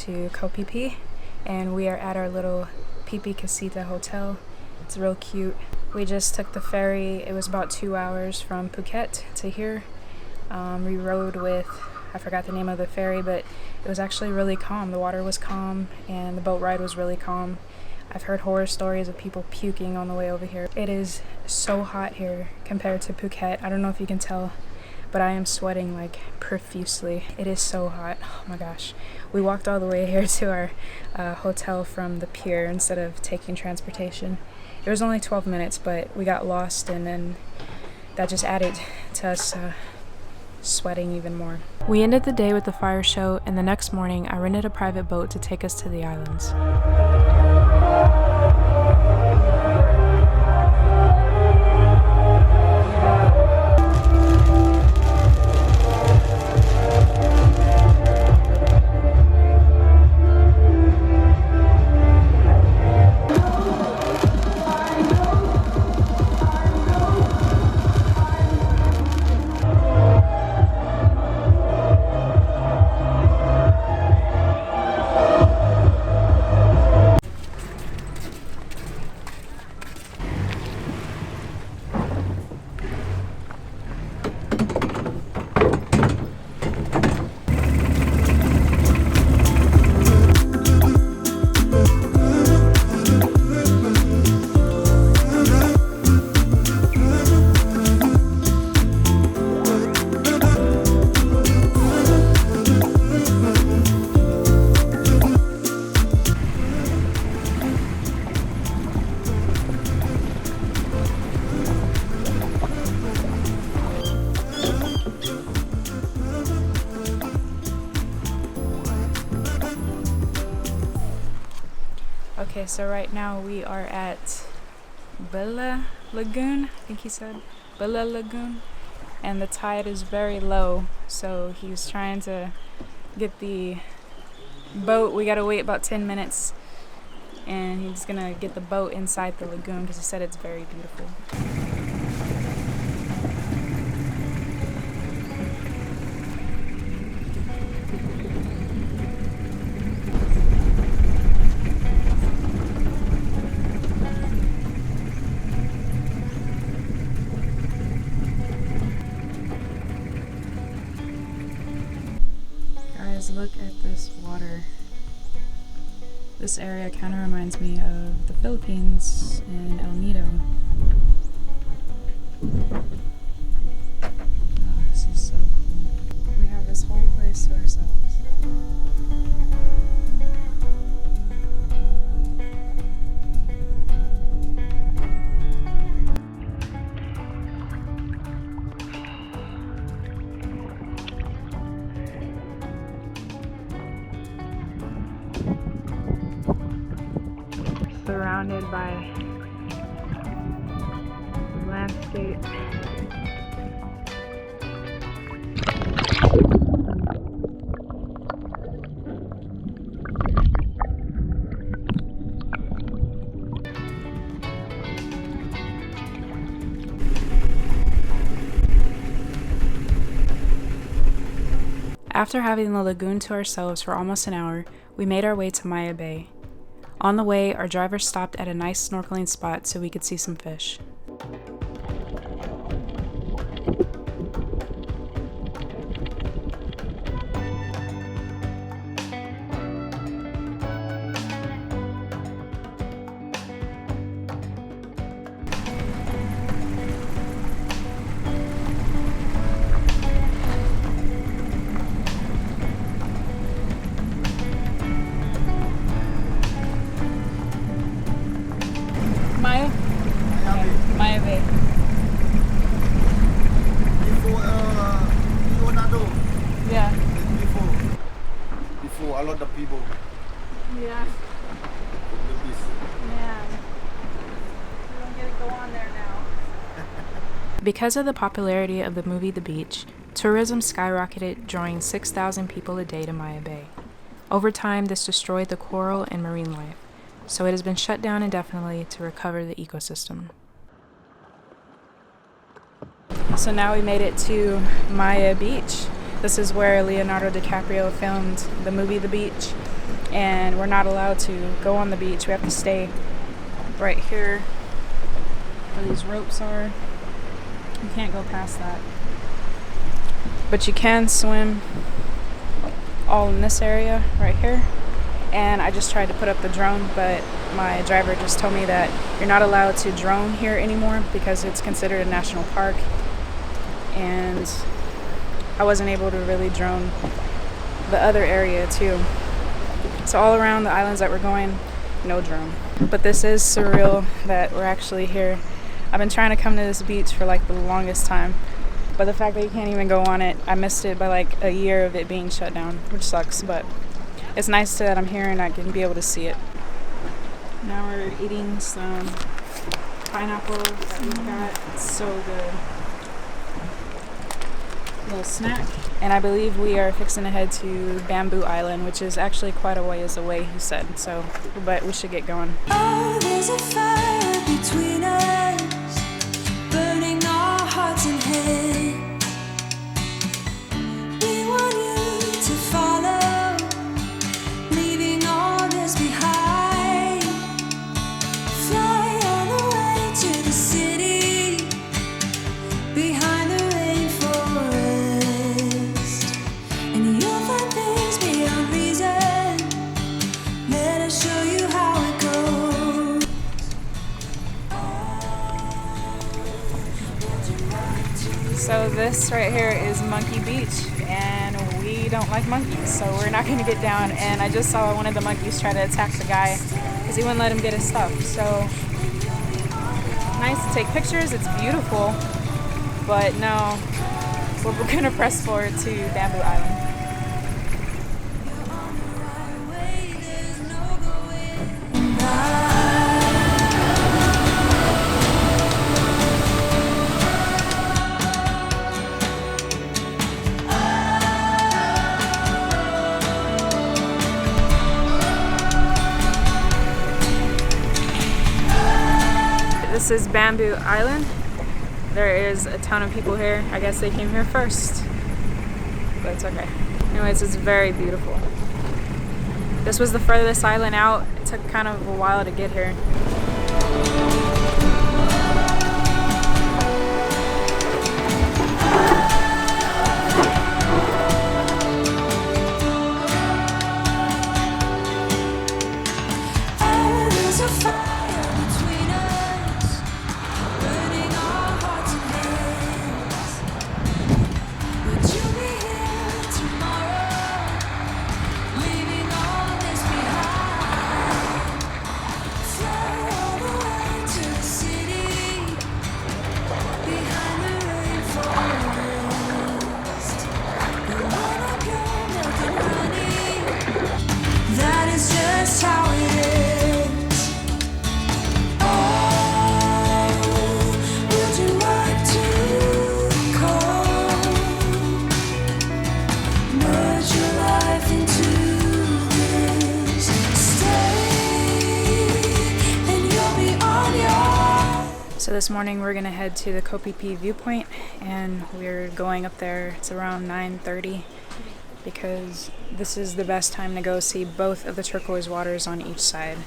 to Koh Phi Phi, and we are at our little Phi Phi Casita hotel. It's real cute. We just took the ferry. It was about 2 hours from Phuket to here. We rode with, I forgot the name of the ferry, but it was actually really calm. The water was calm and the boat ride was really calm. I've heard horror stories of people puking on the way over here. It is so hot here compared to Phuket. I don't know if you can tell, but I am sweating like profusely. It is so hot. Oh my gosh. We walked all the way here to our hotel from the pier instead of taking transportation. It was only 12 minutes, but we got lost, and then that just added to us sweating even more. We ended the day with the fire show, and the next morning I rented a private boat to take us to the islands. Okay, so right now we are at Pileh Lagoon, I think he said. Pileh Lagoon. And the tide is very low, so he's trying to get the boat. We gotta wait about 10 minutes, and he's gonna get the boat inside the lagoon because he said it's very beautiful. Look at this water. This area kind of reminds me of the Philippines and El Nido. Oh, this is so cool. We have this whole place to ourselves. Surrounded by landscape. After having the lagoon to ourselves for almost an hour, we made our way to Maya Bay. On the way, our driver stopped at a nice snorkeling spot so we could see some fish. Maya Bay. Before Leonardo. Yeah. Before a lot of people. Yeah. Man. We don't get to go on there now. Because of the popularity of the movie The Beach, tourism skyrocketed, drawing 6,000 people a day to Maya Bay. Over time, this destroyed the coral and marine life, so it has been shut down indefinitely to recover the ecosystem. So now we made it to Maya Beach. This is where Leonardo DiCaprio filmed the movie The Beach. and we're not allowed to go on the beach. We have to stay right here where these ropes are. You can't go past that. But you can swim all in this area right here. And I just tried to put up the drone, but my driver just told me that you're not allowed to drone here anymore because it's considered a national park. And I wasn't able to really drone the other area too. So all around the islands that we're going, no drone. But this is surreal that we're actually here. I've been trying to come to this beach for like the longest time. But the fact that you can't even go on it, I missed it by like a year of it being shut down, which sucks. But it's nice that I'm here and I can be able to see it. Now we're eating some pineapple that we've got. It's so good. Little snack. And I believe we are fixing to head to Bamboo Island, which is actually quite a ways away, he said. So, but we should get going. Oh, there's a fire between us, burning our hearts and heads. We want you to follow, leaving all this behind. Fly all the way to the city, behind the rainforest, and you'll find things beyond reason. Let us show you how it goes. So this right here is Monkey Beach, and we don't like monkeys, so we're not going to get down. And I just saw one of the monkeys try to attack the guy because he wouldn't let him get his stuff. So nice to take pictures, it's beautiful, but no, we're going to press forward to Bamboo Island. This is Bamboo Island. There is a ton of people here. I guess they came here first, but it's okay. Anyways, it's very beautiful. This was the furthest island out. It took kind of a while to get here. Oh, there's a fire between us, burning our hearts and heads. Would you be here tomorrow, leaving all this behind? Fly all the way to the city, behind the rainforest. We wanna go milk and honey. That is just how it is. Oh, would you like to come? Merge your life into this. Stay, and you'll be on your. So this morning we're gonna head to the Koh Phi Phi viewpoint, and we're going up there. It's around 9:30 because this is the best time to go see both of the turquoise waters on each side.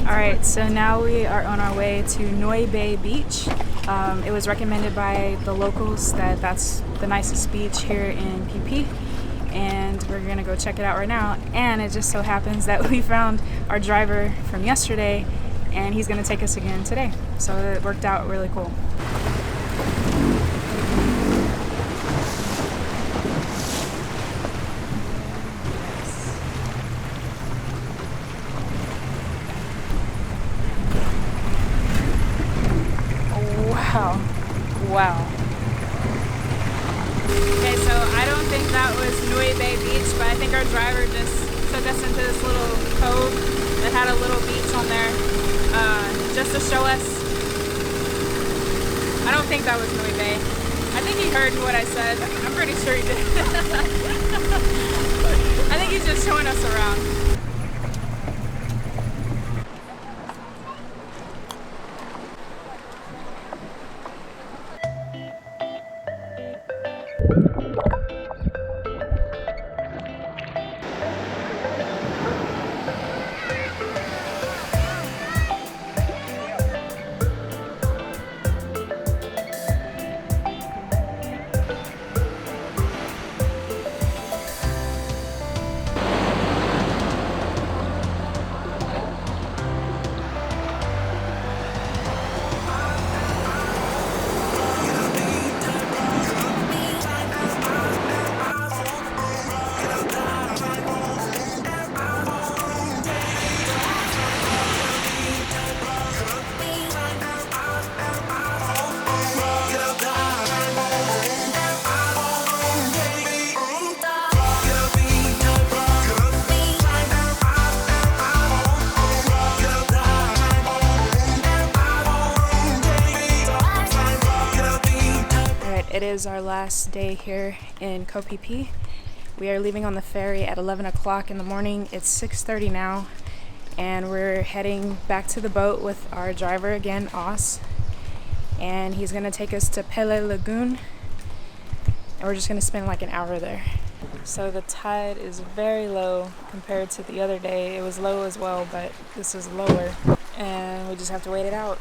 Alright, so now we are on our way to Nui Beach. It was recommended by the locals that that's the nicest beach here in Phi Phi, and we're gonna go check it out right now. And it just so happens that we found our driver from yesterday, and he's gonna take us again today. So it worked out really cool. Wow. Okay, so I don't think that was Nui Beach, but I think our driver just took us into this little cove that had a little beach on there, just to show us. I don't think that was Nui Bay. I think he heard what I said. I'm pretty sure he did. I think he's just showing us around. It is our last day here in Koh Phi Phi. We are leaving on the ferry at 11 o'clock in the morning. It's 6:30 now, and we're heading back to the boat with our driver again, Os. And he's gonna take us to Pileh Lagoon, and we're just gonna spend like an hour there. So the tide is very low compared to the other day. It was low as well, but this is lower, and we just have to wait it out.